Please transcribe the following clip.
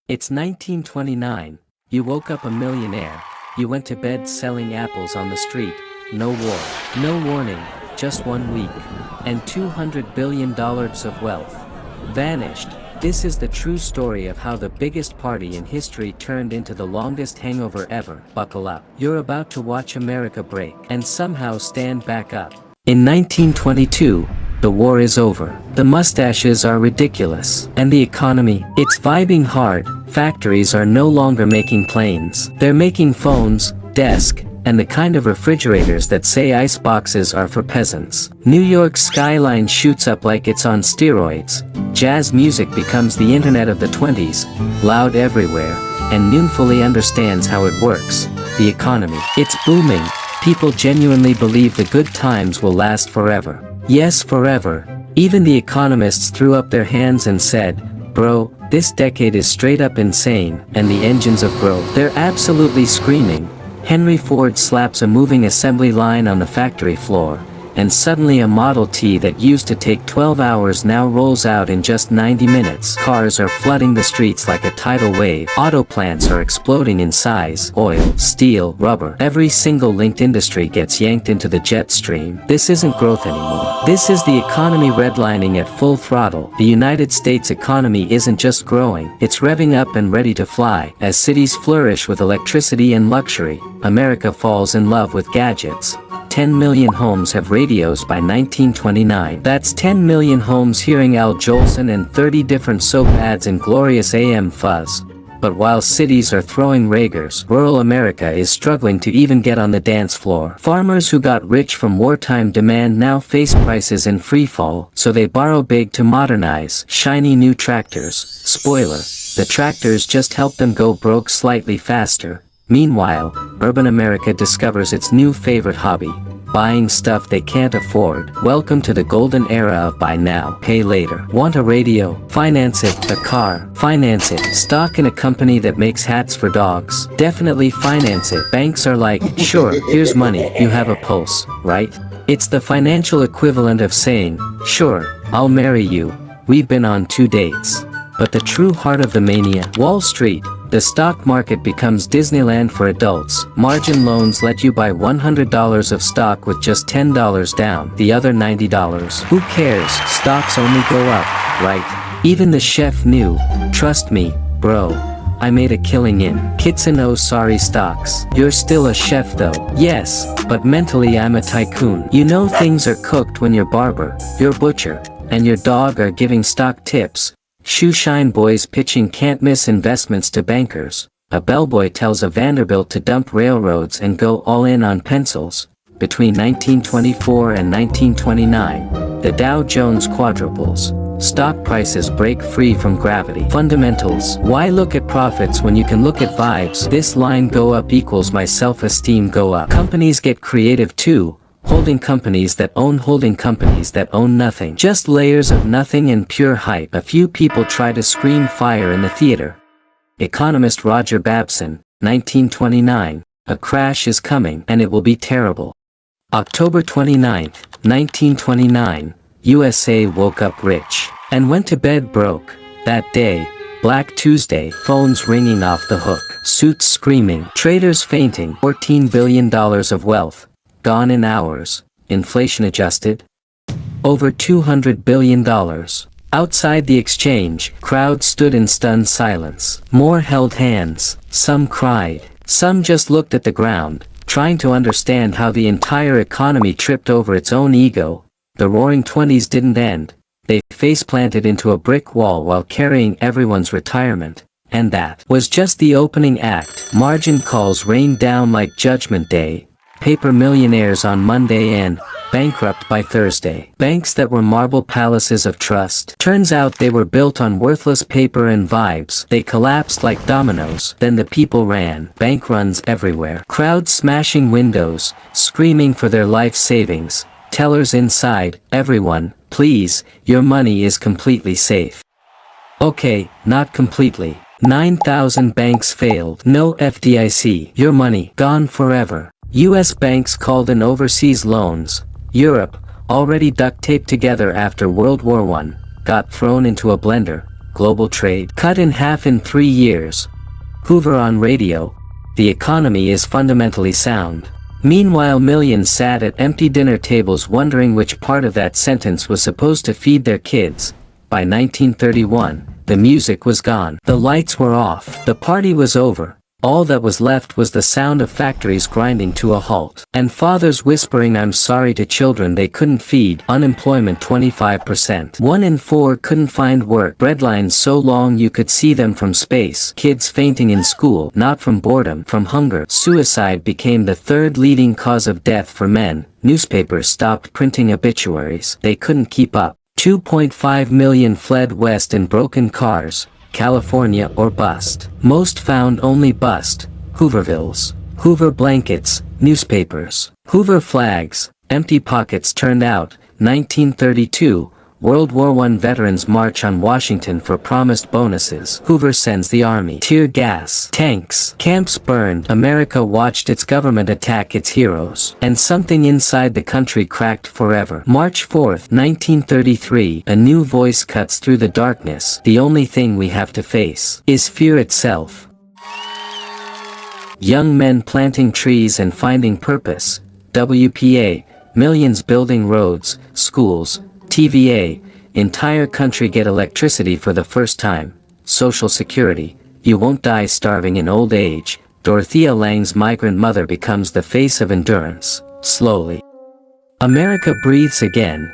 It's 1929. You woke up a millionaire. You went to bed selling apples on the street. No war. No warning. Just 1 week. And $200 billion of wealth vanished. This is the true story of how the biggest party in history turned into the longest hangover ever. Buckle up. You're about to watch America break and somehow stand back up. In 1922, the war is over. The mustaches are ridiculous. And the economy, it's vibing hard. Factories are no longer making planes. They're making phones, desks, and the kind of refrigerators that say ice boxes are for peasants. New York's skyline shoots up like it's on steroids. Jazz music becomes the internet of the 20s, loud everywhere, and noon fully understands how it works. The economy, it's booming. People genuinely believe the good times will last forever. Yes, forever. Even the economists threw up their hands and said, "Bro, this decade is straight up insane," and the engines of growth, they're absolutely screaming. Henry Ford slaps a moving assembly line on the factory floor, and suddenly a Model T that used to take 12 hours now rolls out in just 90 minutes. Cars are flooding the streets like a tidal wave. Auto plants are exploding in size. Oil, steel, rubber. Every single linked industry gets yanked into the jet stream. This isn't growth anymore. This is the economy redlining at full throttle. The United States economy isn't just growing, it's revving up and ready to fly. As cities flourish with electricity and luxury, America falls in love with gadgets. 10 million homes have radios by 1929. That's 10 million homes hearing Al Jolson and 30 different soap ads in glorious AM fuzz. But while cities are throwing Raegers, rural America is struggling to even get on the dance floor. Farmers who got rich from wartime demand now face prices in freefall, so they borrow big to modernize. Shiny new tractors. Spoiler, the tractors just help them go broke slightly faster. Meanwhile, urban America discovers its new favorite hobby: buying stuff they can't afford. Welcome to the golden era of buy now, pay later. Want a radio? Finance it. A car? Finance it. Stock in a company that makes hats for dogs? Definitely finance it. Banks are like, sure, here's money, you have a pulse, right? It's the financial equivalent of saying, sure, I'll marry you, we've been on 2 dates. But the true heart of the mania, Wall Street. The stock market becomes Disneyland for adults. Margin loans let you buy $100 of stock with just $10 down. The other $90. Who cares? Stocks only go up, right? Even the chef knew. Trust me, bro. I made a killing in Kitson sorry stocks. You're still a chef though. Yes, but mentally I'm a tycoon. You know things are cooked when your barber, your butcher, and your dog are giving stock tips. Shoeshine boys pitching can't-miss investments to bankers. A bellboy tells a Vanderbilt to dump railroads and go all in on pencils. Between 1924 and 1929, the Dow Jones quadruples. Stock prices break free from gravity. Fundamentals. Why look at profits when you can look at vibes? This line go up equals my self-esteem go up. Companies get creative too. Holding companies that own nothing. Just layers of nothing and pure hype. A few people try to scream fire in the theater. Economist Roger Babson, 1929. A crash is coming and it will be terrible. October 29, 1929. USA woke up rich and went to bed broke. That day, Black Tuesday, phones ringing off the hook. Suits screaming. Traders fainting. $14 billion of wealth. Gone in hours, inflation adjusted. Over $200 billion. Outside the exchange, crowds stood in stunned silence. More held hands, some cried, some just looked at the ground, trying to understand how the entire economy tripped over its own ego. The roaring 20s didn't end. They face-planted into a brick wall while carrying everyone's retirement. And that was just the opening act. Margin calls rained down like Judgment Day. Paper millionaires on Monday and bankrupt by Thursday. Banks that were marble palaces of trust. Turns out they were built on worthless paper and vibes. They collapsed like dominoes. Then the people ran. Bank runs everywhere. Crowds smashing windows, screaming for their life savings. Tellers inside, everyone, please, your money is completely safe. Okay, not completely. 9,000 banks failed. No FDIC. Your money gone forever. U.S. banks called in overseas loans. Europe, already duct taped together after World War I, got thrown into a blender. global trade cut in half in 3 years. Hoover on radio. The economy is fundamentally sound. Meanwhile, millions sat at empty dinner tables wondering which part of that sentence was supposed to feed their kids. By 1931, the music was gone. The lights were off. The party was over. All that was left was the sound of factories grinding to a halt, and fathers whispering "I'm sorry" to children they couldn't feed. Unemployment 25%. 1 in 4 couldn't find work. Breadlines so long you could see them from space. Kids fainting in school, not from boredom, from hunger. Suicide became the third leading cause of death for men. Newspapers stopped printing obituaries. They couldn't keep up. 2.5 million fled west in broken cars. California or bust. Most found only bust. Hoovervilles. Hoover blankets, newspapers. Hoover flags, empty pockets turned out. 1932, World War I veterans march on Washington for promised bonuses. Hoover sends the army. Tear gas. Tanks. Camps burned. America watched its government attack its heroes. And something inside the country cracked forever. March 4th, 1933. A new voice cuts through the darkness. The only thing we have to face is fear itself. Young men planting trees and finding purpose. WPA. Millions building roads, schools. TVA, entire country get electricity for the first time. Social Security, you won't die starving in old age. Dorothea Lange's migrant mother becomes the face of endurance, slowly. America breathes again.